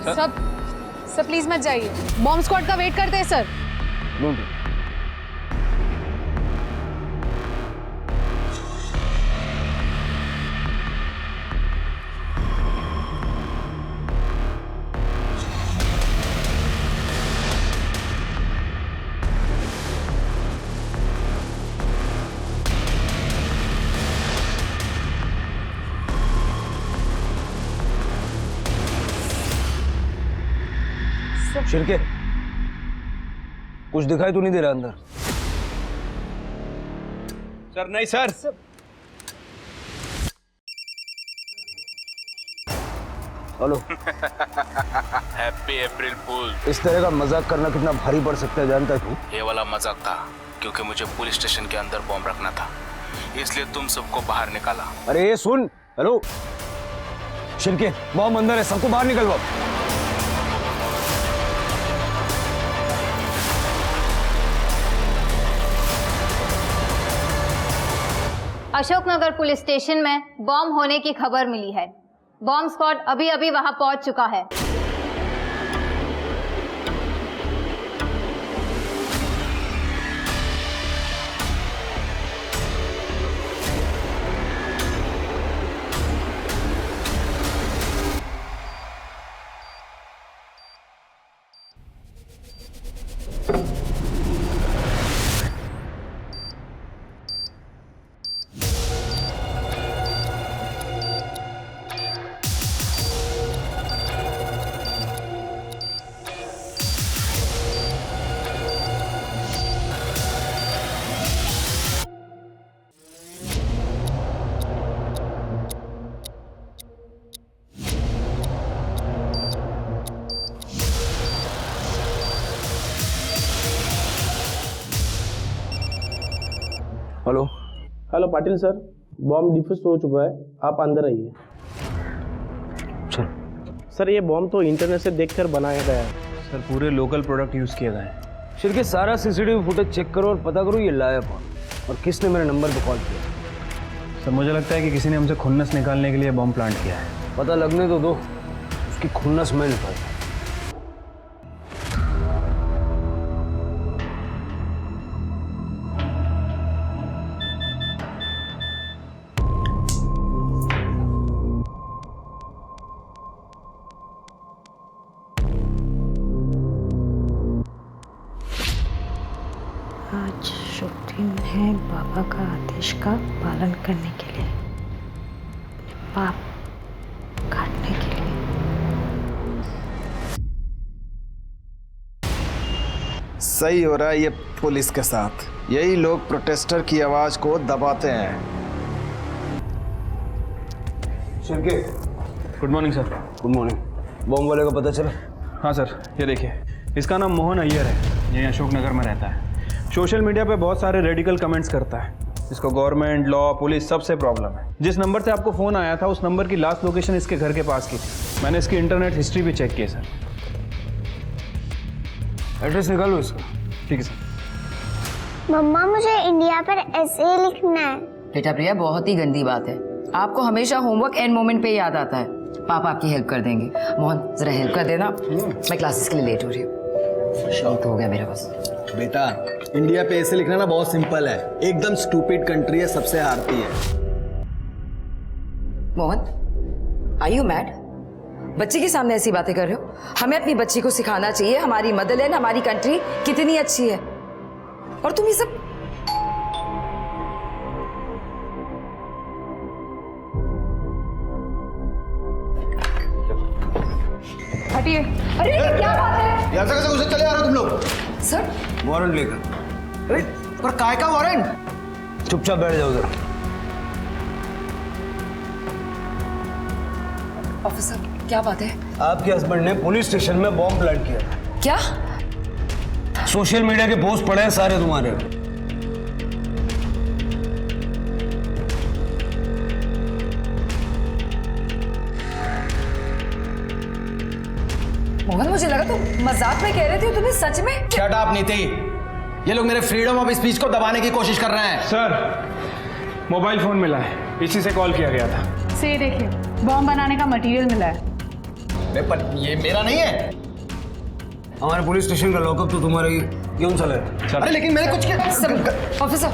Sir please मत जाइए, bomb squad का वेट करते हैं सर। शिरके, कुछ दिखाई तो नहीं दे रहा अंदर? सर नहीं सर। हेलो। हैप्पी अप्रैल फूल। इस तरह का मजाक करना कितना भारी पड़ सकता है जानता है तू? ये वाला मजाक था क्योंकि मुझे पुलिस स्टेशन के अंदर बॉम्ब रखना था, इसलिए तुम सबको बाहर निकाला। अरे ये सुन। हेलो शिरके, बॉम्ब अंदर है, सबको बाहर निकलवाओ। अशोकनगर पुलिस स्टेशन में बॉम्ब होने की खबर मिली है। बॉम्ब स्क्वाड अभी अभी वहां पहुंच चुका है। Hello. Hello Patil sir, bomb defuse हो चुका है, आप अंदर आइए। चल। सर ये बॉम्ब तो इंटरनेट से देखकर बनाया गया है। सर पूरे लोकल प्रोडक्ट यूज किए गए हैं। शिरके, सारा सीसीटीवी फुटेज चेक करो और पता करो ये लाया कौन और किसने मेरे नंबर पे कॉल किया। सर मुझे लगता है कि किसी ने हमसे खुन्नस निकालने के लिए बॉम्ब प्लांट किया है। पता लगने तो दो, उसकी खुन्नस मैं निकाल। आज शुभ दिन है बाबा का आदेश का पालन करने के लिए, पाप काटने के लिए। सही हो रहा है ये पुलिस के साथ, यही लोग प्रोटेस्टर की आवाज को दबाते हैं। Shirke, good morning sir. Good morning. Bomb वाले का पता चला? हाँ सर, ये देखिए, इसका नाम मोहन अय्यर है, ये अशोकनगर में रहता है। सोशल मीडिया पे बहुत सारे रेडिकल कमेंट्स करता है। इसको गवर्नमेंट, लॉ, पुलिस सबसे प्रॉब्लम है। जिस नंबर से आपको फ़ोन आया था उस नंबर की लास्ट लोकेशन इसके घर के पास की थी। मैंने इसकी इंटरनेट हिस्ट्री भी चेक की है सर। एड्रेस निकालो इसका। ठीक है सर। मम्मा मुझे इंडिया पर ऐसे लिखना है। बेटा प्रिया, बहुत ही गंदी बात है। आपको हमेशा होमवर्क एंड मोमेंट पे याद आता है। पापा आपकी हेल्प कर देंगे। मोहन जरा हेल्प कर देना, मैं क्लासेस के लिए लेट हो रही हूँ। तो हो गया मेरा बस। बेटा इंडिया पे ऐसे लिखना ना बहुत सिंपल है, एकदम स्टूपिड कंट्री है, सबसे हारती है। Mohan, are you mad? बच्ची के सामने ऐसी बातें कर रहे हो? हमें अपनी बच्ची को सिखाना चाहिए हमारी मदरलैंड, हमारी कंट्री कितनी अच्छी है। और तुम ये सब हटिए। अरे क्या बात है? यहाँ से कैसे घुसे चले आ रहे हो तुम लोग? सर, वारंट लेकर। अरे पर काय का वारंट? चुपचाप बैठ जाओ उधर। ऑफिसर क्या बात है? आपके हस्बैंड ने पुलिस स्टेशन में बॉम्ब प्लांट किया था। क्या? सोशल मीडिया के पोस्ट पड़े हैं सारे तुम्हारे। मोहन, मुझे लगा तुम मजाक में कह रहे थे, तुम्हें सच में? शट अप नीति, ये लोग मेरे फ्रीडम ऑफ स्पीच को दबाने की कोशिश कर रहे हैं। सर, मोबाइल फोन मिला है, इसी से कॉल किया गया था। से देखिए, बॉम्ब बनाने का मटेरियल मिला है। अरे पर ये मेरा नहीं है। हमारे पुलिस स्टेशन का लॉकअप तो तुम्हारा ही क्यों चला है? अरे लेकिन मैंने कुछ किया। ऑफिसर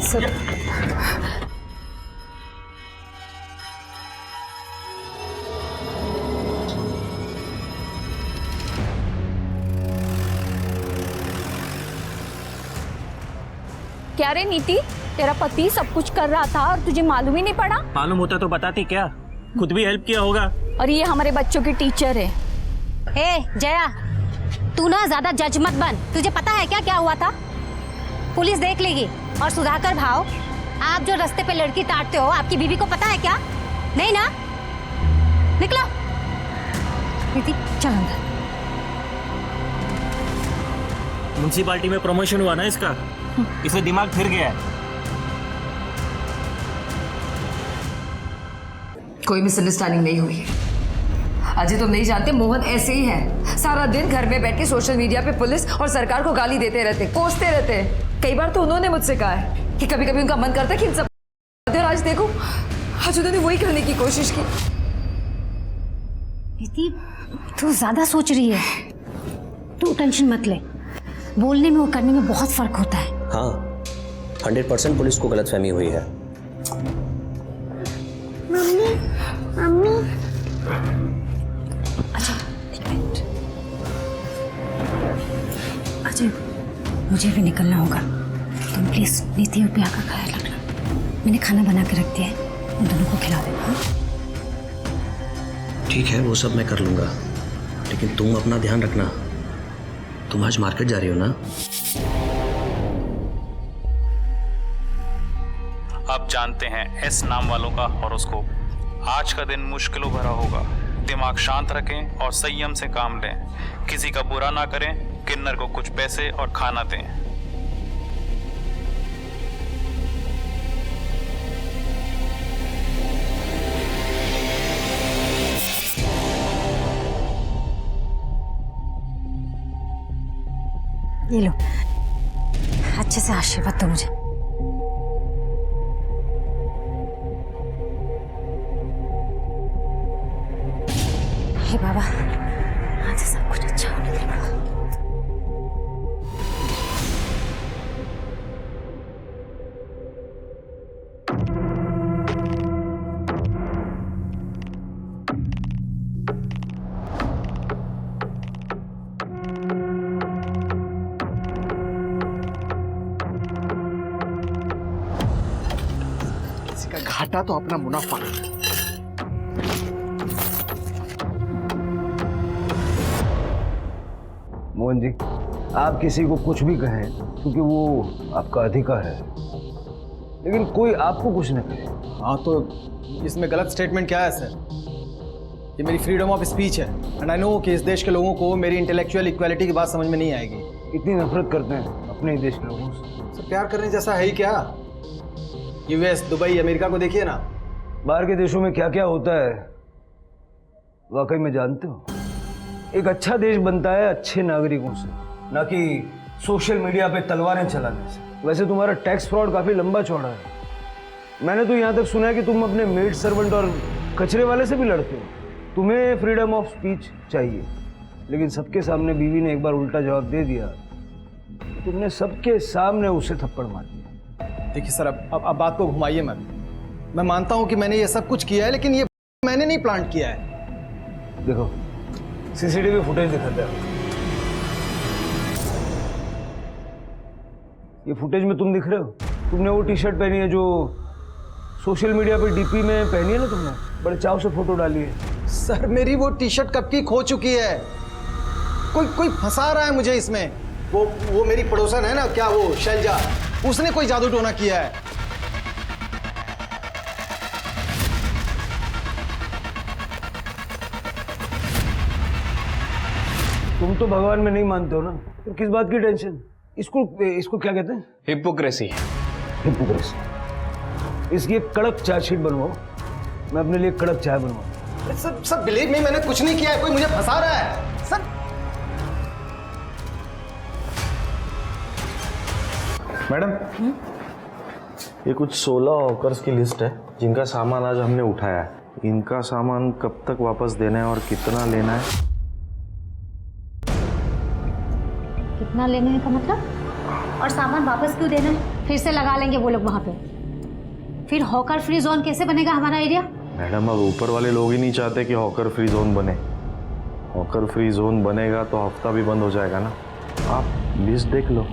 सर, क्या रे नीति, तेरा पति सब कुछ कर रहा था और तुझे मालूम ही नहीं पड़ा? मालूम होता तो बताती क्या, खुद भी हेल्प किया होगा। और ये हमारे बच्चों की टीचर है। ए जया, तू ना ज्यादा जज मत बन। तुझे पता है क्या क्या हुआ था? पुलिस देख लेगी। और सुधाकर भाव, आप जो रास्ते पे लड़की ताड़ते हो, आपकी बीवी को पता है क्या? नहीं ना? निकलो। नीति चल अंदर। म्युनिसिपालिटी में प्रमोशन हुआ ना इसका, इसे दिमाग फिर गया है। कोई मिसअंडरस्टैंडिंग नहीं हुई है। अजय तुम नहीं जानते, मोहन ऐसे ही है। सारा दिन घर में बैठ के सोशल मीडिया पे पुलिस और सरकार को गाली देते रहते, कोसते रहते। कई बार तो उन्होंने मुझसे कहा है कि कभी कभी उनका मन करता है कि इन सब, और आज देखो, आज उन्होंने वही करने की कोशिश की। नीति तू ज्यादा सोच रही है। तू टेंशन मत ले, बोलने में और करने में बहुत फर्क होता है। हाँ, 100% पुलिस को गलतफहमी हुई है। मम्मी मम्मी अच्छा एक मिनट। अजय मुझे भी निकलना होगा, तुम प्लीज नीति और प्रिया का ख्याल रखना। मैंने खाना बना के रख दिया है, उन दोनों को खिला देना। ठीक है, वो सब मैं कर लूंगा, लेकिन तुम अपना ध्यान रखना। तुम आज मार्केट जा रही हो ना? अब जानते हैं एस नाम वालों का हॉरोस्कोप। आज का दिन मुश्किलों भरा होगा। दिमाग शांत रखें और संयम से काम लें। किसी का बुरा ना करें। किन्नर को कुछ पैसे और खाना दें। ये लो, अच्छे से आशीर्वाद दो मुझे। हे बाबा, आज सब कुछ अच्छा होने देना। घाटा तो अपना मुनाफा। मोहन जी, आप किसी को कुछ भी कहें क्योंकि वो आपका अधिकार है, लेकिन कोई आपको कुछ न कहे। हाँ तो इसमें गलत स्टेटमेंट क्या है सर? ये मेरी फ्रीडम ऑफ स्पीच है एंड आई नो कि इस देश के लोगों को मेरी इंटेलेक्चुअल इक्वालिटी की बात समझ में नहीं आएगी। इतनी नफरत करते हैं अपने ही देश के लोगों से। सर प्यार करने जैसा है ही क्या? यूएस, दुबई, अमेरिका को देखिए ना। बाहर के देशों में क्या क्या होता है वाकई में जानते हो? एक अच्छा देश बनता है अच्छे नागरिकों से, ना कि सोशल मीडिया पे तलवारें चलाने से। वैसे तुम्हारा टैक्स फ्रॉड काफी लंबा चौड़ा है। मैंने तो यहाँ तक सुना है कि तुम अपने मेड सर्वेंट और कचरे वाले से भी लड़ते हो। तुम्हें फ्रीडम ऑफ स्पीच चाहिए, लेकिन सबके सामने बीवी ने एक बार उल्टा जवाब दे दिया, तुमने सबके सामने उसे थप्पड़ मार दिया। देखिए सर, अब बात को घुमाइए मत। मैं मानता हूं कि मैंने ये सब कुछ किया है, लेकिन ये मैंने नहीं प्लान किया है। देखो सीसीटीवी फुटेज दिखाता है। ये फुटेज में तुम दिख रहे हो। तुमने वो टी शर्ट पहनी है जो सोशल मीडिया पे डीपी में पहनी है ना, तुमने बड़े चाव से फोटो डाली है। सर मेरी वो टी शर्ट कब की खो चुकी है। कोई फंसा रहा है मुझे इसमें। वो मेरी पड़ोसन है ना, क्या वो शैलजा, उसने कोई जादू टोना किया है। तुम तो भगवान में नहीं मानते हो ना, तो किस बात की टेंशन? इसको क्या कहते हैं? हिपोक्रेसी। हिपोक्रेसी। इसकी एक कड़क चार्जशीट बनवाओ, मैं अपने लिए कड़क चाय बनवाऊं। सर बिलीव मी, मैंने कुछ नहीं किया है। कोई मुझे फंसा रहा है सर। मैडम, ये कुछ 16 हॉकर्स की लिस्ट है जिनका सामान आज हमने उठाया है। इनका सामान कब तक वापस देना है और कितना लेना है? कितना लेने का मतलब? और सामान वापस क्यों देना है? फिर से लगा लेंगे वो लोग वहाँ पे। फिर हॉकर फ्री जोन कैसे बनेगा हमारा एरिया? मैडम, अब ऊपर वाले लोग ही नहीं चाहते कि हॉकर फ्री जोन बने। हॉकर फ्री जोन बनेगा तो हफ्ता भी बंद हो जाएगा ना। आप लिस्ट देख लो।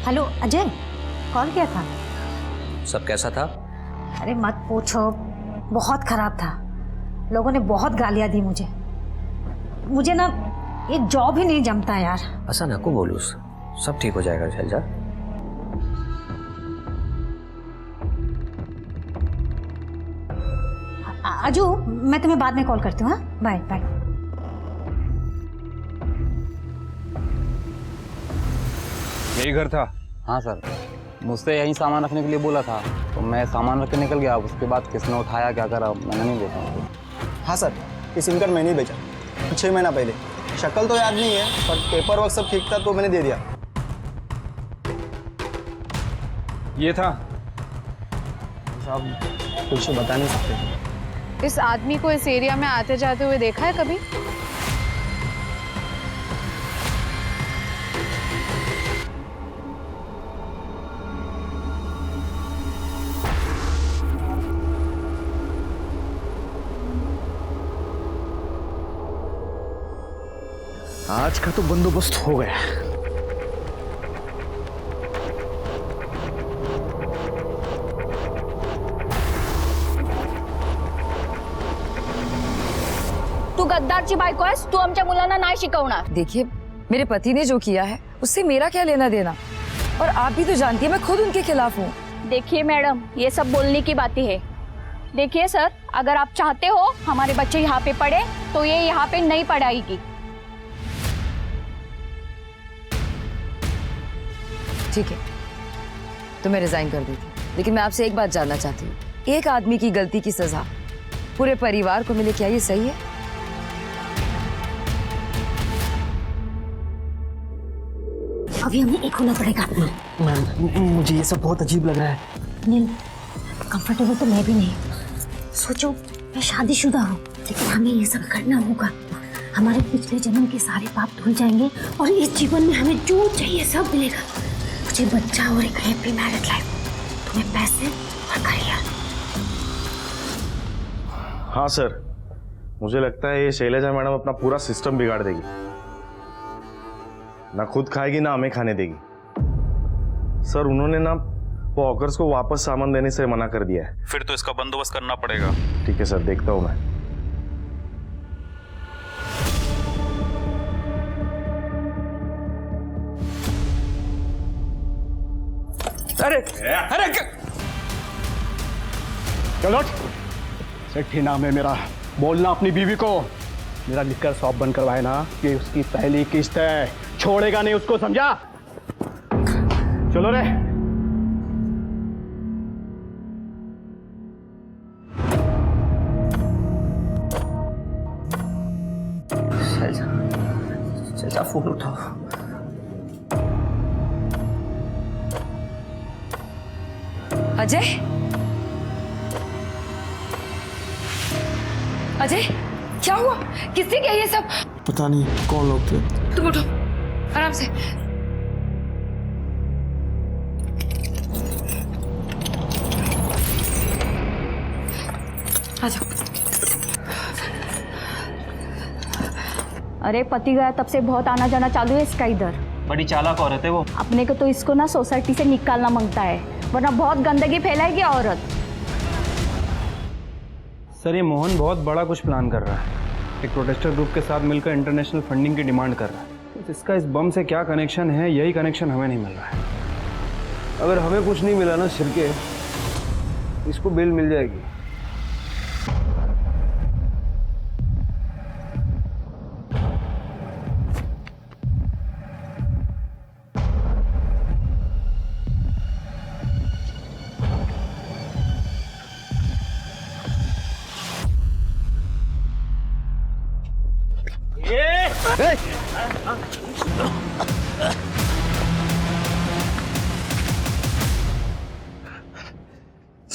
हेलो अजय, कॉल किया था? सब कैसा था? अरे मत पूछो, बहुत खराब था। लोगों ने बहुत गालियां दी मुझे ना एक जॉब ही नहीं जमता यार। ऐसा ना को बोलूं, सब ठीक हो जाएगा शैलजा। अजू, मैं तुम्हें बाद में कॉल करती हूँ। हाँ, बाय बाय। यही घर था? हाँ सर, मुझसे यहीं सामान रखने के लिए बोला था, तो मैं सामान रख के निकल गया। उसके बाद किसने उठाया क्या करा मैंने नहीं देखा। हाँ सर, ये सिम कार्ड मैंने ही बेचा 6 महीना पहले। शक्ल तो याद नहीं है, पर पेपर वर्क सब ठीक था तो मैंने दे दिया। ये था? साहब कुछ बता नहीं सकते। इस आदमी को इस एरिया में आते जाते हुए देखा है कभी? आज का तो बंदोबस्त हो गया। तू गद्दारची बायको आहेस, तू आमच्या मुलांना नाही शिकवणार। देखिए, मेरे पति ने जो किया है उससे मेरा क्या लेना देना, और आप भी तो जानती है मैं खुद उनके खिलाफ हूँ। देखिए मैडम, ये सब बोलने की बातें है। देखिए सर, अगर आप चाहते हो हमारे बच्चे यहाँ पे पढ़े तो ये यहाँ पे नहीं पढ़ाएगी। ठीक है, तो मैं रिजाइन कर देती, लेकिन मैं आपसे एक बात जानना चाहती हूँ, एक आदमी की गलती की सजा पूरे परिवार को मिले, क्या ये सही है? अभी हमें एक होना पड़ेगा। मैम, मुझे ये सब बहुत अजीब लग रहा है। नील, कंफर्टेबल तो मैं भी नहीं। सोचो, मैं शादीशुदा हूँ, लेकिन हमें ये सब करना होगा। हमारे पिछले जन्म के सारे पाप धुल जाएंगे और इस जीवन में हमें जो चाहिए सब मिलेगा। मुझे बच्चा और एक हैप्पी मैरिड लाइफ, तुम्हें पैसे और करियर। हाँ सर, मुझे लगता है ये शैलजा मैडम अपना पूरा सिस्टम बिगाड़ देगी। ना खुद खाएगी ना हमें खाने देगी। सर, उन्होंने ना वो हॉकर्स को वापस सामान देने से मना कर दिया है। फिर तो इसका बंदोबस्त करना पड़ेगा। ठीक है सर, देखता हूं मैं। अरे अरे चलो, सेठी नाम है मेरा, बोलना अपनी बीवी को। मेरा लिकर शॉप बंद करवाए ना, ये उसकी पहली किस्त है, छोड़ेगा नहीं उसको, समझा? चलो रे। शैलजा फोन उठाओ। अजय, अजय, क्या हुआ? किसने किया ये सब? पता नहीं कौन लोग थे। तुम उठो, आराम से। आ जाओ। अरे पति गया तब से बहुत आना जाना चालू है इसका इधर। बड़ी चालाक औरत है वो। अपने को तो इसको ना सोसाइटी से निकालना मांगता है, वरना बहुत गंदगी फैलाएगी औरत। सर, ये मोहन बहुत बड़ा कुछ प्लान कर रहा है। एक प्रोटेस्टर ग्रुप के साथ मिलकर इंटरनेशनल फंडिंग की डिमांड कर रहा है। तो इसका इस बम से क्या कनेक्शन है, यही कनेक्शन हमें नहीं मिल रहा है। अगर हमें कुछ नहीं मिला ना सिरके, इसको बेल मिल जाएगी।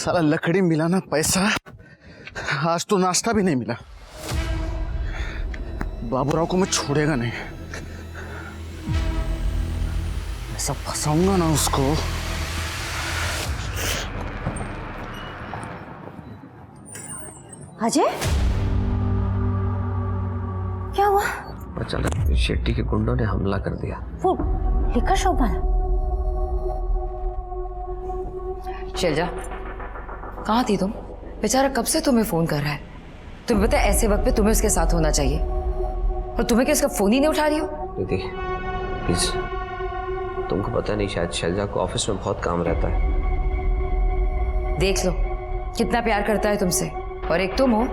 साला लकड़ी मिला ना पैसा, आज तो नाश्ता भी नहीं मिला। बाबूराव को मैं छोड़ेगा नहीं, ऐसा फंसाऊंगा ना उसको। अजय, क्या हुआ? अचानक शेट्टी के गुंडों ने हमला कर दिया। वो लिकर शॉप वाला? शैलजा, कहाँ थी तुम? बेचारा कब से तुम्हें फोन कर रहा है। तुम्हें पता है ऐसे वक्त पे तुम्हें उसके साथ होना चाहिए, और तुम्हें क्या उसका फोन ही नहीं उठा रही हो? दीदी प्लीज, तुमको पता नहीं, शायद शैलजा को ऑफिस में बहुत काम रहता है। देख लो कितना प्यार करता है तुमसे, और एक तुम हो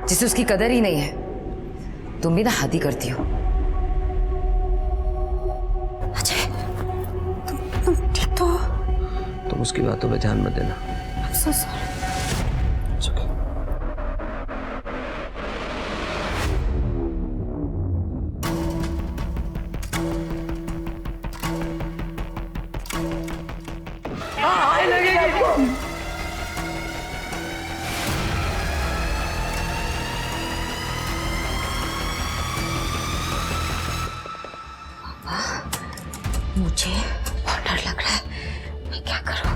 जिसे उसकी कदर ही नहीं है। तुम भी ना हद ही करती हो। अजय, तुम ठीक तो हो? तुम उसकी बातों पे ध्यान मत देना। I'm so sorry. It's okay. मुझे बहुत डर लग रहा है, मैं क्या करूं?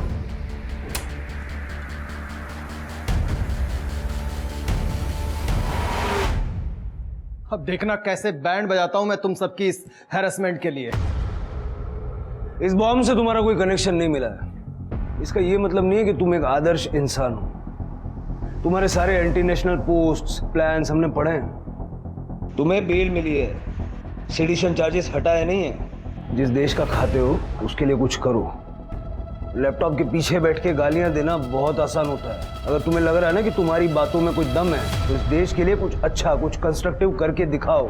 अब देखना कैसे बैंड बजाता हूं मैं तुम सबकी इस हैरेसमेंट के लिए। इस बॉम्ब से तुम्हारा कोई कनेक्शन नहीं मिला है। इसका ये मतलब नहीं है कि तुम एक आदर्श इंसान हो। तुम्हारे सारे एंटी नेशनल पोस्ट्स, प्लान्स हमने पढ़े हैं। तुम्हें बेल मिली है, सेडिशन चार्जेस हटाए नहीं है। जिस देश का खाते हो उसके लिए कुछ करो। लैपटॉप के पीछे बैठ के गालियां देना बहुत आसान होता है। अगर तुम्हें लग रहा है ना कि तुम्हारी बातों में कुछ दम है, तो इस देश के लिए कुछ अच्छा, कुछ कंस्ट्रक्टिव करके दिखाओ।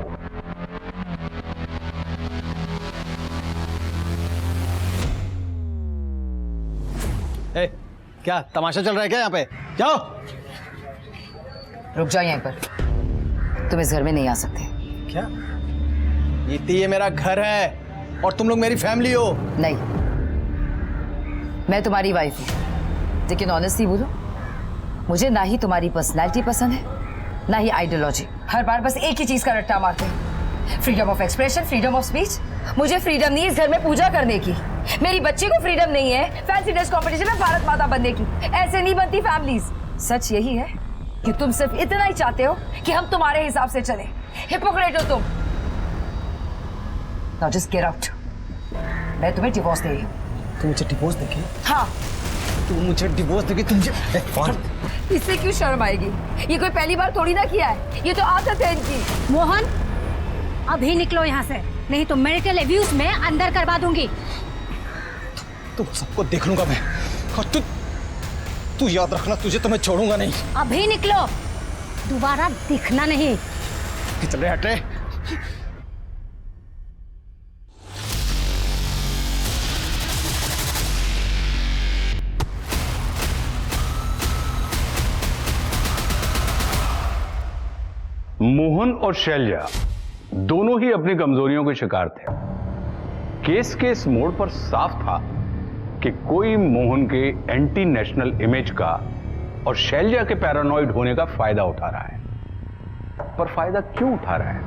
ए, क्या तमाशा चल रहा है क्या यहाँ पे? जाओ। रुक जाओ यहीं पर, तुम इस घर में नहीं आ सकते। क्या? ये मेरा घर है और तुम लोग मेरी फैमिली हो। नहीं, मैं तुम्हारी वाइफ हूँ, लेकिन ऑनेस्टली बोलो, मुझे ना ही तुम्हारी पर्सनैलिटी पसंद है, ना ही आइडियोलॉजी। हर बार बस एक ही चीज का रट्टा मारते हैं, freedom of expression, freedom of speech. मुझे फ्रीडम नहीं इस घर में पूजा करने की, मेरी बच्ची को फ्रीडम नहीं है फैंसी ड्रेस कॉम्पिटिशन में भारत माता बनने की। ऐसे नहीं बनती फैमिलीज। सच यही है कि तुम सिर्फ इतना ही चाहते हो कि हम तुम्हारे हिसाब से चले। हिपोक्रेट हो तुम। Now just get out. मैं तुम्हें डिवोर्स दे रही हूँ। तुम मुझे डिवोर्स देगी? हाँ। तुम मुझे डिवोर्स देगी? तुम इससे क्यों शर्म आएगी? ये कोई पहली बार थोड़ी ना किया है, ये तो आदत है इनकी। मोहन, अभी निकलो यहाँ से, नहीं तो मेडिकल एब्यूज में अंदर करवा दूंगी। तुम सबको देख लूंगा मैं, और तू याद रखना, तुझे तो मैं छोड़ूंगा नहीं। अभी निकलो, दोबारा दिखना नहीं। चल रहे, हट रहे। मोहन और शैलजा दोनों ही अपनी कमजोरियों के शिकार थे। केस के इस मोड़ पर साफ था कि कोई मोहन के एंटी नेशनल इमेज का और शैलजा के पैरानॉइड होने का फायदा उठा रहा है। पर फायदा क्यों उठा रहा है,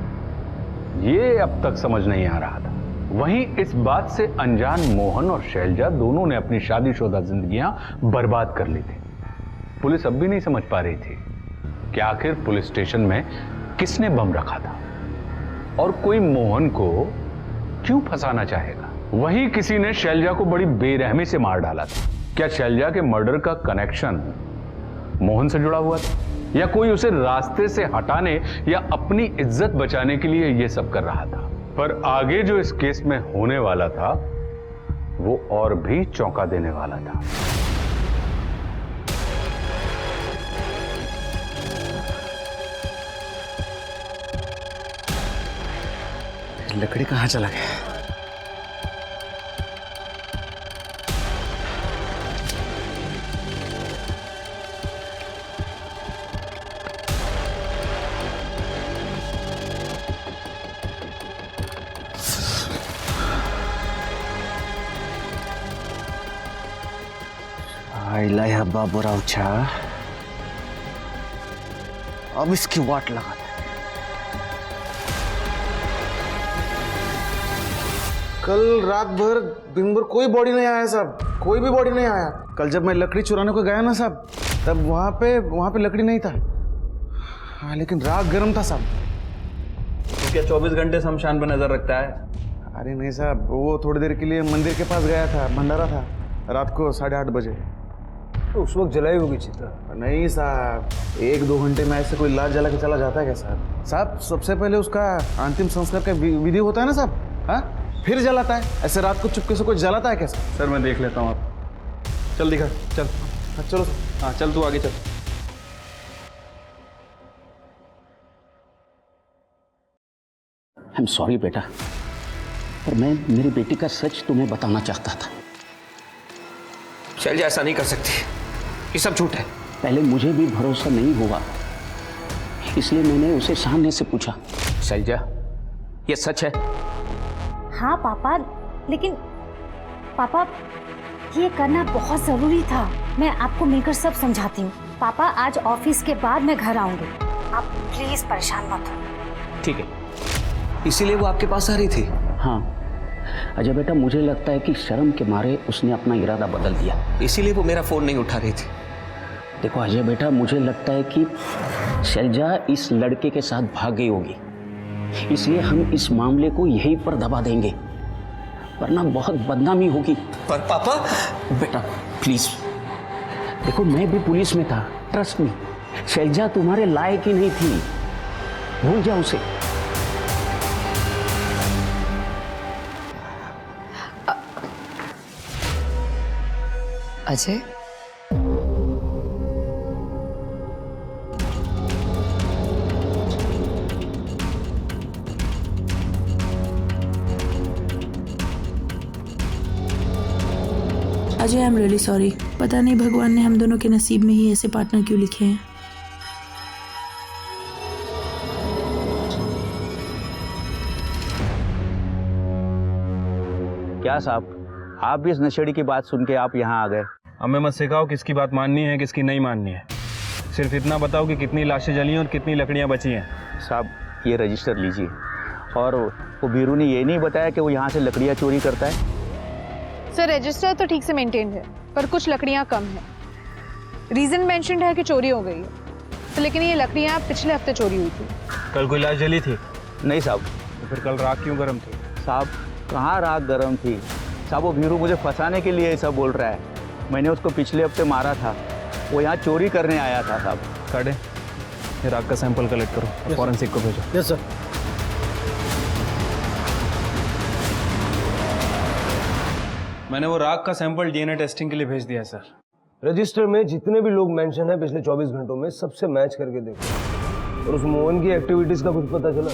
यह अब तक समझ नहीं आ रहा था। वहीं इस बात से अनजान मोहन और शैलजा दोनों ने अपनी शादीशुदा जिंदगियां बर्बाद कर ली थी। पुलिस अब भी नहीं समझ पा रही थी कि आखिर पुलिस स्टेशन में किसने बम रखा था और कोई मोहन को क्यों फंसाना चाहेगा। वहीं किसी ने शैलजा को बड़ी बेरहमी से मार डाला था। क्या शैलजा के मर्डर का कनेक्शन मोहन से जुड़ा हुआ था, या कोई उसे रास्ते से हटाने या अपनी इज्जत बचाने के लिए यह सब कर रहा था? पर आगे जो इस केस में होने वाला था वो और भी चौंका देने वाला था। लकड़ी कहाँ चला गया? आइला बाबूराव चा, अब इसकी वाट लगा। कल रात भर दिन भर कोई बॉडी नहीं आया साहब, कोई भी बॉडी नहीं आया। कल जब मैं लकड़ी चुराने को गया ना साहब, तब वहां पे लकड़ी नहीं था। हाँ, लेकिन रात गर्म था साहब। तो क्या 24 घंटे शमशान पर नजर रखता है? अरे नहीं साहब, वो थोड़ी देर के लिए मंदिर के पास गया था, भंडारा था रात को 8:30 बजे। तो उस वक्त जलाई होगी चिता? नहीं साहब, 1-2 घंटे में ऐसे कोई लाश जला के चला जाता है क्या साहब? साहब सबसे पहले उसका अंतिम संस्कार का विधि होता है ना साहब, हाँ, फिर जलाता है। ऐसे रात को चुपके से कोई जलाता है कैसे? सर मैं देख लेता हूँ, आप चल दिखा, चल। हाँ चलो। हाँ चल, तू आगे चल। आई एम सॉरी बेटा, पर मैं मेरी बेटी का सच तुम्हें बताना चाहता था। शैलजा ऐसा नहीं कर सकती, ये सब झूठ है। पहले मुझे भी भरोसा नहीं हुआ, इसलिए मैंने उसे सामने से पूछा। शैलजा, ये सच है? हाँ पापा, लेकिन पापा ये करना बहुत जरूरी था। मैं आपको मिलकर सब समझाती हूँ। पापा आज ऑफिस के बाद मैं घर आऊंगी, आप प्लीज परेशान मत हो। ठीक है, इसीलिए वो आपके पास आ रही थी? हाँ अजय बेटा, मुझे लगता है कि शर्म के मारे उसने अपना इरादा बदल दिया, इसीलिए वो मेरा फोन नहीं उठा रही थी। देखो अजय बेटा, मुझे लगता है कि शैलजा इस लड़के के साथ भाग गई होगी, इसलिए हम इस मामले को यहीं पर दबा देंगे, वरना बहुत बदनामी होगी। पर पापा। बेटा प्लीज, देखो मैं भी पुलिस में था, ट्रस्ट मी, शैलजा तुम्हारे लायक ही नहीं थी, भूल जाओ उसे। Ajay, Ajay, I am really sorry. पता नहीं भगवान ने हम दोनों के नसीब में ही ऐसे पार्टनर क्यों लिखे हैं। क्या साहब, आप भी इस नशेड़ी की बात सुन के आप यहाँ आ गए? हमें मत सिखाओ किसकी बात माननी है किसकी नहीं माननी है, सिर्फ इतना बताओ कि कितनी लाशें जली हैं और कितनी लकड़ियाँ बची हैं। साहब ये रजिस्टर लीजिए। और वो बीरू ने ये नहीं बताया कि वो यहाँ से लकड़ियाँ चोरी करता है? सर रजिस्टर तो ठीक से मेंटेन है, पर कुछ लकड़ियाँ कम है। रीजन मेंशन्ड है कि चोरी हो गई है, तो लेकिन ये लकड़ियाँ पिछले हफ्ते चोरी हुई थी। कल कोई लाश जली थी? नहीं साहब। तो फिर कल रात क्यों गर्म थी? साहब कहाँ रात गर्म थी साहब, वो बीरू मुझे फंसाने के लिए ऐसा बोल रहा है। मैंने उसको पिछले हफ्ते मारा था, वो यहाँ चोरी करने आया था साहब। काटे, ये राग का सैंपल कलेक्ट करो, फॉरेंसिक को भेजो। Yes sir. मैंने वो राग का सैंपल डीएनए टेस्टिंग के लिए भेज दिया है सर। रजिस्टर में जितने भी लोग मेंशन है पिछले 24 घंटों में, सबसे मैच करके देखो। और उस मोहन की एक्टिविटीज का कुछ पता चला?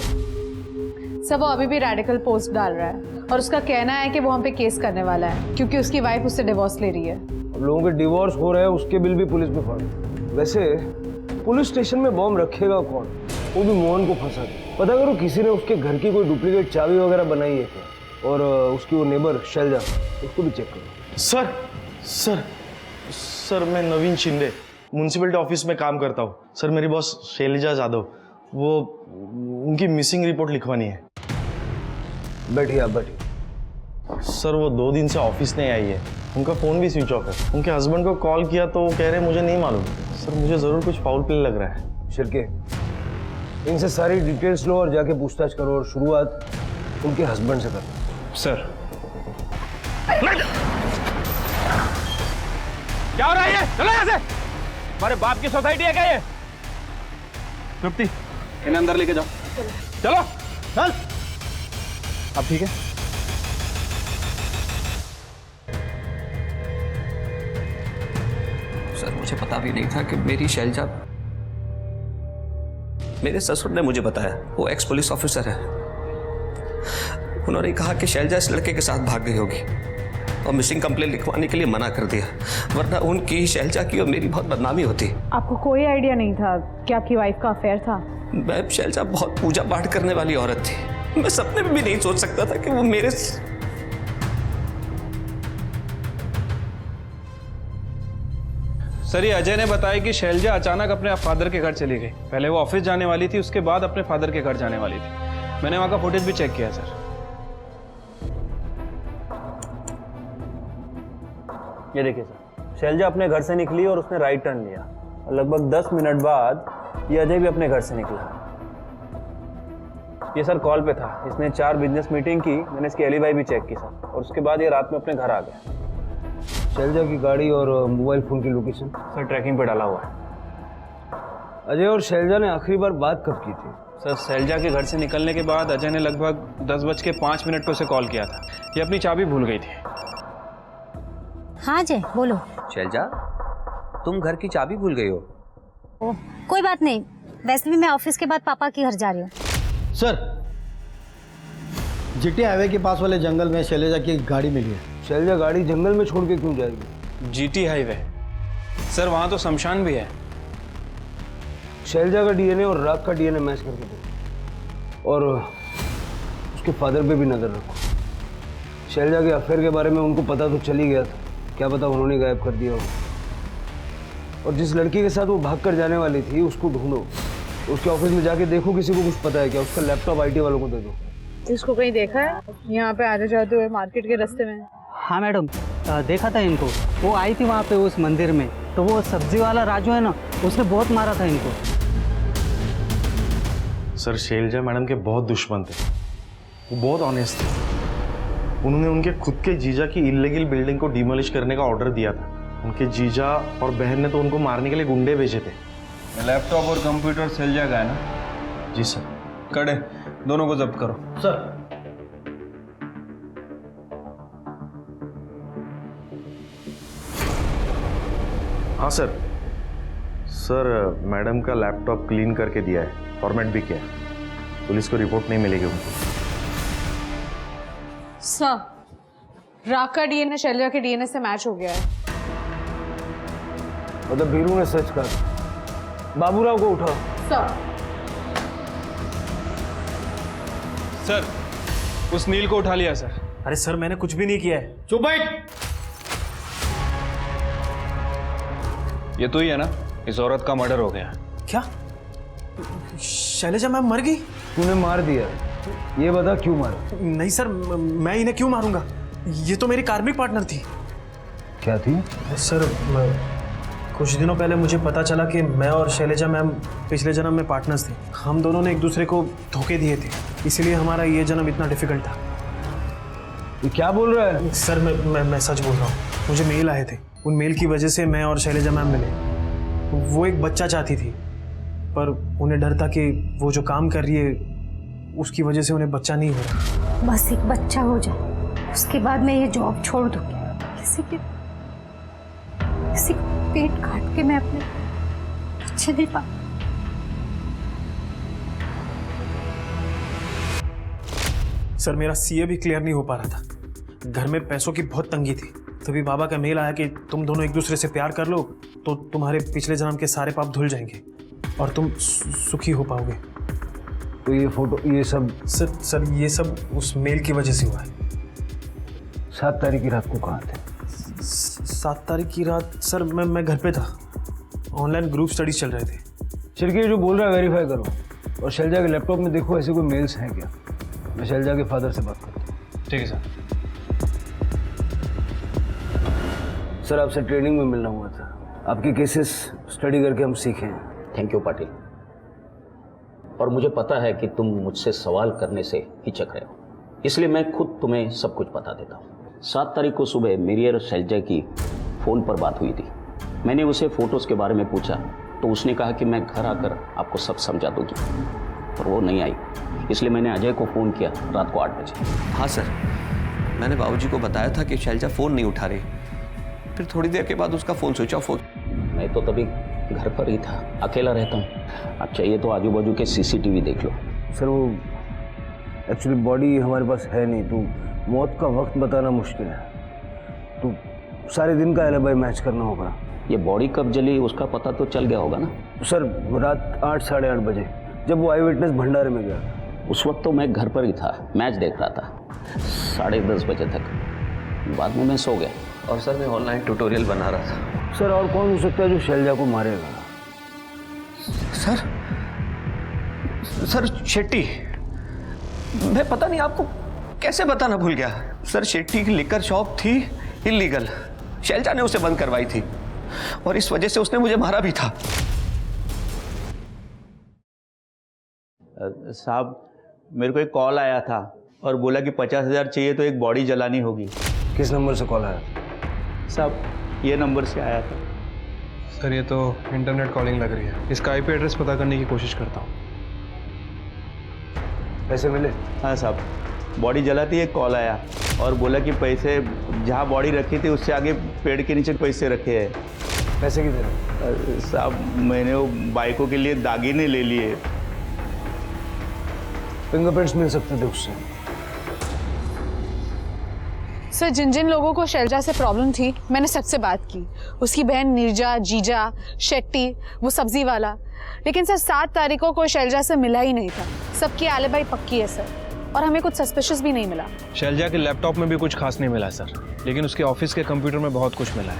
सब वो अभी भी रेडिकल पोस्ट डाल रहा है और उसका कहना है कि वो हम पे केस करने वाला है क्योंकि उसकी वाइफ उससे डिवोर्स ले रही है। अब लोगों के डिवोर्स हो रहे हैं, उसके बिल भी पुलिस में फाड़े। वैसे पुलिस स्टेशन में बॉम्ब रखेगा कौन? वो भी मोहन को फंसा के। पता करो किसी ने उसके घर की कोई डुप्लीकेट चाबी वगैरह बनाई है क्या? और उसकी वो नेबर शैलजा, उसको भी चेक करो। सर सर सर मैं नवीन शिंदे म्यूनसिपलिटी ऑफिस में काम करता हूँ। सर मेरी बॉस शैलजा यादव, वो उनकी मिसिंग रिपोर्ट लिखवानी है। बैठिए आप, बैठिए। सर वो 2 दिन से ऑफिस नहीं आई है, उनका फ़ोन भी स्विच ऑफ है। उनके हस्बैंड को कॉल किया तो वो कह रहे हैं मुझे नहीं मालूम। सर मुझे ज़रूर कुछ फाउल प्ले लग रहा है। शिरके, इनसे सारी डिटेल्स लो और जाके पूछताछ करो, और शुरुआत उनके हस्बैंड से करो। सर क्या हो रहा है ये? चलो यहाँ से। हमारे बाप की सोसाइटी है क्या ये? तृप्ति, इन्हें अंदर लेके जाओ। चलो चल। अब ठीक है? सर मुझे पता भी नहीं था कि मेरी शैलजा, मेरे ससुर ने मुझे बताया, वो एक्स पुलिस ऑफिसर है। उन्होंने कहा कि शैलजा इस लड़के के साथ भाग गई होगी और मिसिंग कंप्लेंट लिखवाने के लिए मना कर दिया, वरना उनकी, शैलजा की और मेरी बहुत बदनामी होती। आपको कोई आइडिया नहीं था कि आपकी वाइफ का अफेयर था? मैम शैलजा बहुत पूजा पाठ करने वाली औरत थी, मैं सपने में भी नहीं सोच सकता था कि वो मेरे सर ये अजय ने बताया कि शैलजा अचानक अपने फादर के घर चली गई। पहले वो ऑफिस जाने वाली थी, उसके बाद अपने फादर के घर जाने वाली थी। मैंने वहाँ का फुटेज भी चेक किया सर। ये देखिए सर, शैलजा अपने घर से निकली और उसने राइट टर्न लिया और लगभग 10 मिनट बाद ये अजय भी अपने घर से निकला। ये सर कॉल पे था, इसने 4 बिजनेस मीटिंग की, मैंने इसकी एलिबाई भी चेक की सर, और उसके बाद ये रात में अपने घर आ गया। शैलजा की गाड़ी और मोबाइल फोन की लोकेशन सर ट्रैकिंग पे डाला हुआ है। अजय और शैलजा ने आखिरी बार बात कब की थी? सर शैलजा के घर से निकलने के बाद अजय ने लगभग 10:05 पे उसे कॉल किया था। ये अपनी चाबी भूल गई थी। हाँ अजय बोलो। शैलजा, तुम घर की चाबी भूल गई हो? ओह, कोई बात नहीं, वैसे भी मैं ऑफिस के बाद पापा के घर जा रही हूँ। सर, जीटी हाईवे के पास वाले जंगल में शैलजा की गाड़ी मिली है। शैलजा गाड़ी जंगल में छोड़ के क्यों जाएगी? जीटी हाईवे सर, वहाँ तो शमशान भी है। शैलजा का डीएनए और राग का डीएनए मैच करके देखो, और उसके फादर पे भी नजर रखो। शैलजा के अफेयर के बारे में उनको पता तो चल ही गया था, क्या पता उन्होंने गायब कर दिया हो। और जिस लड़की के साथ वो भाग कर जाने वाली थी उसको ढूंढो, उसके ऑफिस में जाके देखो किसी को कुछ पता है क्या, उसका लैपटॉप आईटी वालों को दे दो। इसको कहीं देखा है यहाँ पे आते जाते हुए मार्केट के रास्ते में? हाँ मैडम, देखा था इनको, वो आई थी वहाँ पे उस मंदिर में, तो वो सब्जी वाला राजू है ना, उसने बहुत मारा था इनको। सर शैलजा मैडम के बहुत दुश्मन थे, वो बहुत ऑनेस्ट थे। उन्होंने उनके खुद के जीजा की इल्लीगल बिल्डिंग को डिमोलिश करने का ऑर्डर दिया था। उनके जीजा और बहन ने तो उनको मारने के लिए गुंडे भेजे थे। लैपटॉप और कंप्यूटर शैलजा का है ना? जी सर। कड़े दोनों को जब्त करो। सर। हाँ सर। सर मैडम का लैपटॉप क्लीन करके दिया है, फॉर्मेट भी किया है। पुलिस को रिपोर्ट नहीं मिलेगी उनको। सर, राग का डीएनए शैलजा के डीएनए से मैच हो गया है। मतलब बीरू ने सच कहा। बाबूराव को उठाओ। सर, उस नील को उठा लिया सर। अरे सर मैंने कुछ भी नहीं किया है। चुप बैठ। ये तो ही है ना, इस औरत का मर्डर हो गया। क्या? शैलजा मैम मर गई? तूने मार दिया, ये बता क्यों मारा? नहीं सर, मैं इन्हें क्यों मारूंगा? ये तो मेरी कार्मिक पार्टनर थी। क्या थी? सर कुछ दिनों पहले मुझे पता चला कि मैं और शैलजा मैम पिछले जन्म में पार्टनर्स थे। हम दोनों ने एक दूसरे को धोखे दिए थे, इसीलिए हमारा ये जन्म इतना डिफिकल्ट था। ये क्या बोल रहा है? सर मैं सच बोल रहा हूँ। मुझे मेल आए थे, उन मेल की वजह से मैं और शैलजा मैम मिले। वो एक बच्चा चाहती थी, पर उन्हें डर था कि वो जो काम कर रही है उसकी वजह से उन्हें बच्चा नहीं हो रहा। बस एक बच्चा हो जाए, उसके बाद मैं ये जॉब छोड़ दूंगी। किसी को पेट काट के मैं अपने बच्चे नहीं पा। सर मेरा सीए भी क्लियर नहीं हो पा रहा था, घर में पैसों की बहुत तंगी थी। तभी बाबा का मेल आया कि तुम दोनों एक दूसरे से प्यार कर लो तो तुम्हारे पिछले जन्म के सारे पाप धुल जाएंगे और तुम सुखी हो पाओगे। तो ये फोटो, ये सब? सर ये सब उस मेल की वजह से हुआ है। 7 तारीख की रात को कहाँ थे? 7 तारीख की रात सर मैं घर पे था, ऑनलाइन ग्रुप स्टडीज चल रहे थे। चिरके जो बोल रहा है वेरीफाई करो, और शैलजा के लैपटॉप में देखो ऐसे कोई मेल्स हैं क्या। मैं शैलजा के फादर से बात करता हूँ। ठीक है सर। सर आपसे ट्रेनिंग में मिलना हुआ था, आपके केसेस स्टडी करके हम सीखे हैं। Thank you Patil. और मुझे पता है कि तुम मुझसे सवाल करने से हिचक रहे हो, इसलिए मैं खुद तुम्हें सब कुछ बता देता हूँ। 7 तारीख को सुबह मेरी और शैलजा की फ़ोन पर बात हुई थी। मैंने उसे फ़ोटोज़ के बारे में पूछा तो उसने कहा कि मैं घर आकर आपको सब समझा दूँगी, पर वो नहीं आई, इसलिए मैंने अजय को फ़ोन किया रात को 8 बजे। हाँ सर, मैंने बाबूजी को बताया था कि शैलजा फ़ोन नहीं उठा रही, फिर थोड़ी देर के बाद उसका फ़ोन स्विच ऑफ हो। मैं तो तभी घर पर ही था, अकेला रहता हूँ। अब चाहिए तो आजू बाजू के सीसीटीवी देख लो। सर वो एक्चुअली बॉडी हमारे पास है नहीं, तो मौत का वक्त बताना मुश्किल है, तो सारे दिन का एलिबाई मैच करना होगा। ये बॉडी कब जली उसका पता तो चल गया होगा ना? सर रात 8 साढ़े 8 बजे जब वो आई विटनेस भंडारे में गया। उस वक्त तो मैं घर पर ही था, मैच देख रहा था 10:30 बजे तक। बाद में मैं सो गया। और सर मैं ऑनलाइन ट्यूटोरियल बना रहा था। सर और कौन हो सकता है जो शैलजा को मारेगा? सर शेट्टी। मैं पता नहीं आपको कैसे बताना भूल गया। सर शेट्टी की लिकर शॉप थी इलीगल, शैलजा ने उसे बंद करवाई थी और इस वजह से उसने मुझे मारा भी था। साहब मेरे को एक कॉल आया था और बोला कि 50,000 चाहिए तो एक बॉडी जलानी होगी। किस नंबर से कॉल आया? साहब ये नंबर से आया था। सर ये तो इंटरनेट कॉलिंग लग रही है, इसका आईपी एड्रेस पता करने की कोशिश करता हूँ। पैसे मिले? हाँ साहब, बॉडी जलाती एक कॉल आया और बोला कि पैसे जहाँ बॉडी रखी थी उससे आगे पेड़ के नीचे पैसे रखे हैं। पैसे कितने? साहब मैंने वो बाइकों के लिए दागीने ले लिए। फिंगरप्रिंट्स मिल सकते थे उससे। सर जिन जिन लोगों को शैलजा से प्रॉब्लम थी मैंने सबसे बात की। उसकी बहन नीरजा, जीजा, शेट्टी, वो सब्जी वाला। लेकिन सर 7 तारीख को कोई शैलजा से मिला ही नहीं था। सबकी आलिबाई पक्की है सर, और हमें कुछ सस्पिशियस भी नहीं मिला। शैलजा के लैपटॉप में भी कुछ खास नहीं मिला सर, लेकिन उसके ऑफिस के कंप्यूटर में बहुत कुछ मिला है।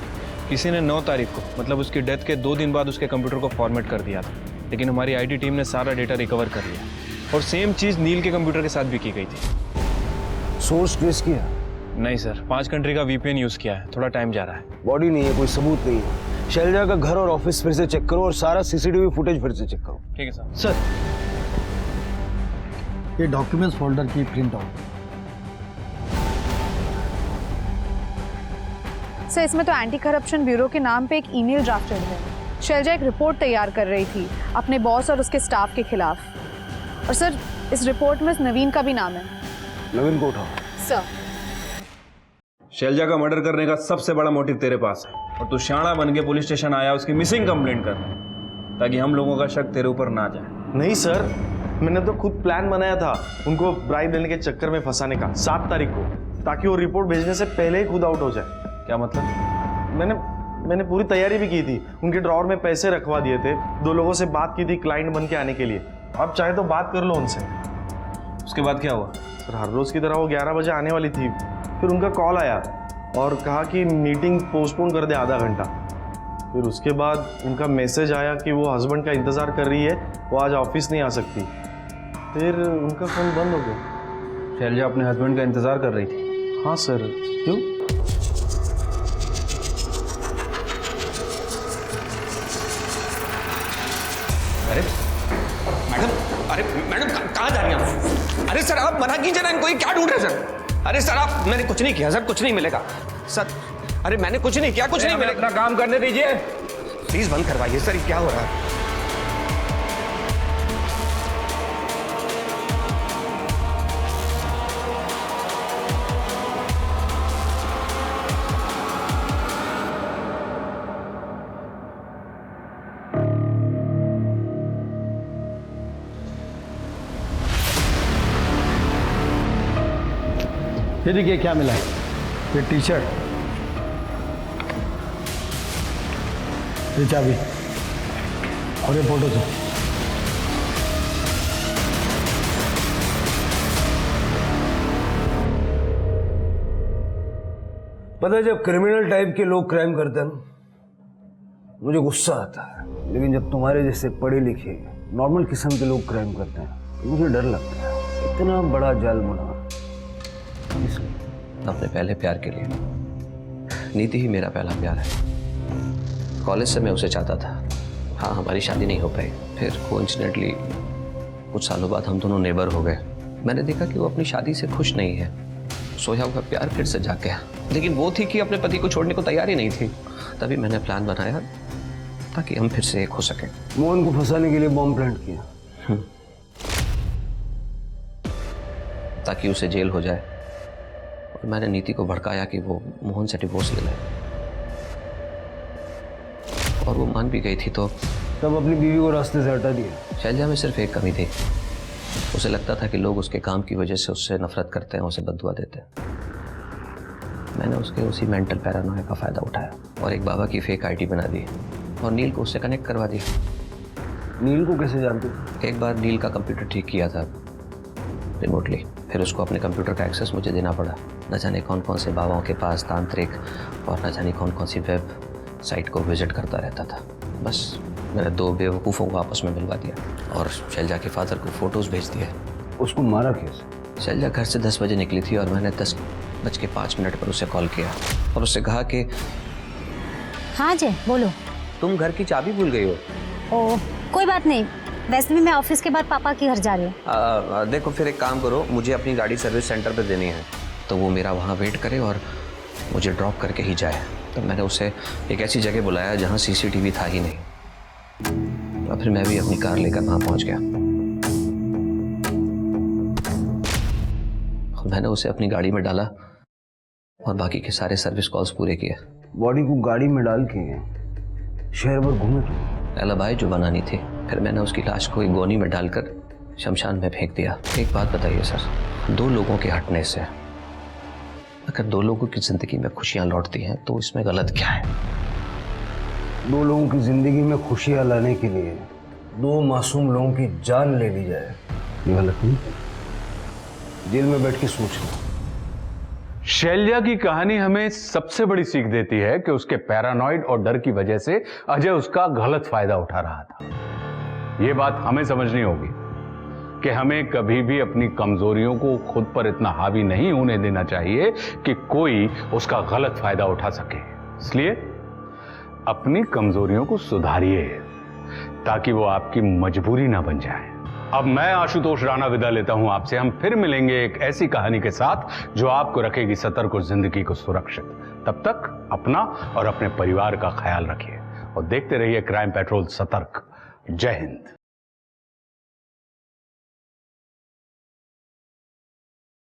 किसी ने 9 तारीख को मतलब उसकी डेथ के 2 दिन बाद उसके कंप्यूटर को फॉर्मेट कर दिया था, लेकिन हमारी आईटी टीम ने सारा डेटा रिकवर कर लिया। और सेम चीज़ नील के कंप्यूटर के साथ भी की गई थी। सोर्स ट्रेस किया? नहीं सर, 5 कंट्री का वीपीएन यूज़ किया है, थोड़ा टाइम जा रहा है। बॉडी नहीं है, कोई सबूत नहीं है। शैलजा का घर और ऑफिस फिर से चेक करो और सारा सीसीटीवी फुटेज फिर से चेक करो। ठीक है सर। सर ये डॉक्यूमेंट्स फोल्डर की प्रिंट आउट। सर इसमें तो एंटी करप्शन ब्यूरो के नाम पे एक ईमेल ड्राफ्टेड है। शैलजा एक रिपोर्ट तैयार कर रही थी अपने बॉस और उसके स्टाफ के खिलाफ। और सर इस रिपोर्ट में नवीन का भी नाम है। नवीन को उठाओ। सर शैलजा का मर्डर करने का सबसे बड़ा मोटिव तेरे पास है और तू शाणा बन के पुलिस स्टेशन आया उसकी मिसिंग कंप्लेंट करने, ताकि हम लोगों का शक तेरे ऊपर ना जाए। नहीं सर, मैंने तो खुद प्लान बनाया था उनको ब्राइब लेने के चक्कर में फंसाने का 7 तारीख को, ताकि वो रिपोर्ट भेजने से पहले ही खुद आउट हो जाए। क्या मतलब? मैंने पूरी तैयारी भी की थी। उनके ड्रॉवर में पैसे रखवा दिए थे। 2 लोगों से बात की थी क्लाइंट बन के आने के लिए। आप चाहे तो बात कर लो उनसे। उसके बाद क्या हुआ? सर हर रोज़ की तरह वो 11 बजे आने वाली थी। फिर उनका कॉल आया और कहा कि मीटिंग पोस्टपोन कर दे आधा घंटा। फिर उसके बाद उनका मैसेज आया कि वो हस्बैंड का इंतज़ार कर रही है, वो आज ऑफिस नहीं आ सकती। फिर उनका फ़ोन बंद हो गया। शैलजा अपने हस्बैंड का इंतज़ार कर रही थी? हाँ सर। क्यों? अरे मैडम कहाँ जा रही हैं आप? अरे सर आप मना कीजिए ना इनको, ये क्या ढूंढ रहे हैं सर? अरे सर आप, मैंने कुछ नहीं किया सर, कुछ नहीं मिलेगा सर। अरे मैंने कुछ नहीं किया, कुछ नहीं मिलेगा। अपना काम करने दीजिए। प्लीज बंद करवाइए सर, ये क्या हो रहा है? ये देखिए क्या मिला है। ये टी शर्ट, ये चाबी और ये फोटो। पता है जब क्रिमिनल टाइप के लोग क्राइम करते हैं ना, मुझे गुस्सा आता है। लेकिन जब तुम्हारे जैसे पढ़े लिखे नॉर्मल किस्म के लोग क्राइम करते हैं तो मुझे डर लगता है। इतना बड़ा जाल बना अपने पहले प्यार के लिए। नीति ही मेरा पहला प्यार है। कॉलेज से मैं उसे चाहता था। हाँ हमारी शादी नहीं हो पाई। फिर कोइंसिडेंटली कुछ सालों बाद हम दोनों नेबर हो गए। मैंने देखा कि वो अपनी शादी से खुश नहीं है। सोया हुआ प्यार फिर से जाग गया। लेकिन वो थी कि अपने पति को छोड़ने को तैयार ही नहीं थी। तभी मैंने प्लान बनाया ताकि हम फिर से एक हो सके। मोहन को फंसाने के लिए बॉम्ब प्लांट किया ताकि उसे जेल हो जाए। और मैंने नीति को भड़काया कि वो मोहन से डिवोर्स ले ले, और वो मान भी गई थी। तो तब अपनी बीवी को रास्ते से हटा दिया। शैलजा में सिर्फ एक कमी थी, उसे लगता था कि लोग उसके काम की वजह से उससे नफरत करते हैं, उसे बददुआ देते हैं। मैंने उसके उसी मेंटल पैरानोया का फ़ायदा उठाया और एक बाबा की फेक आईडी बना दी और नील को उससे कनेक्ट करवा दिया। नील को कैसे जानते? एक बार नील का कंप्यूटर ठीक किया था रिमोटली, फिर उसको अपने कंप्यूटर का एक्सेस मुझे देना पड़ा। न जाने कौन कौन से बाबाओं के पास तांत्रिक और न जाने कौन कौन सी वेब साइट को विजिट करता रहता था। बस मैंने 2 बेवकूफ़ों को आपस में मिलवा दिया और शैलजा के फादर को फोटोज़ भेज दिए। उसको मारा कैसे? शैलजा घर से 10 बजे निकली थी और मैंने 10:05 पर उसे कॉल किया और उससे कहा कि हाँ जी बोलो। तुम घर की चाबी भूल गई हो। ओ कोई बात नहीं, वैसे भी मैं ऑफिस के बाद पापा के घर जा रही हूँ। देखो फिर एक काम करो, मुझे अपनी गाड़ी सर्विस सेंटर पे देनी है, तो वो मेरा वहाँ वेट करे और मुझे ड्रॉप करके ही जाए। तो मैंने उसे एक ऐसी जगह बुलाया जहाँ CCTV था ही नहीं और फिर मैं भी अपनी कार लेकर वहाँ पहुँच गया। मैंने उसे अपनी गाड़ी में डाला और बाकी के सारे सर्विस कॉल्स पूरे किए। बॉडी को गाड़ी में डाल के शहर भर घूमे तो एलिबाई जो बनानी थी, फिर मैंने उसकी लाश को एक गोनी में डालकर शमशान में फेंक दिया। एक बात बताइए सर, 2 लोगों के हटने से अगर 2 लोगों की जिंदगी में खुशियां लौटती हैं तो इसमें गलत क्या है? 2 लोगों की जिंदगी में खुशियां लाने के लिए 2 मासूम लोगों की जान ले ली जाए, ये गलत नहीं? जेल में बैठ के सोच लो। शैलजा की कहानी हमें सबसे बड़ी सीख देती है कि उसके पैरानॉइड और डर की वजह से अजय उसका गलत फायदा उठा रहा था। यह बात हमें समझनी होगी कि हमें कभी भी अपनी कमजोरियों को खुद पर इतना हावी नहीं होने देना चाहिए कि कोई उसका गलत फायदा उठा सके। इसलिए अपनी कमजोरियों को सुधारिए ताकि वो आपकी मजबूरी ना बन जाए। अब मैं आशुतोष राणा विदा लेता हूं आपसे। हम फिर मिलेंगे एक ऐसी कहानी के साथ जो आपको रखेगी सतर्क और जिंदगी को सुरक्षित। तब तक अपना और अपने परिवार का ख्याल रखिए और देखते रहिए क्राइम पेट्रोल सतर्क। जय हिंद।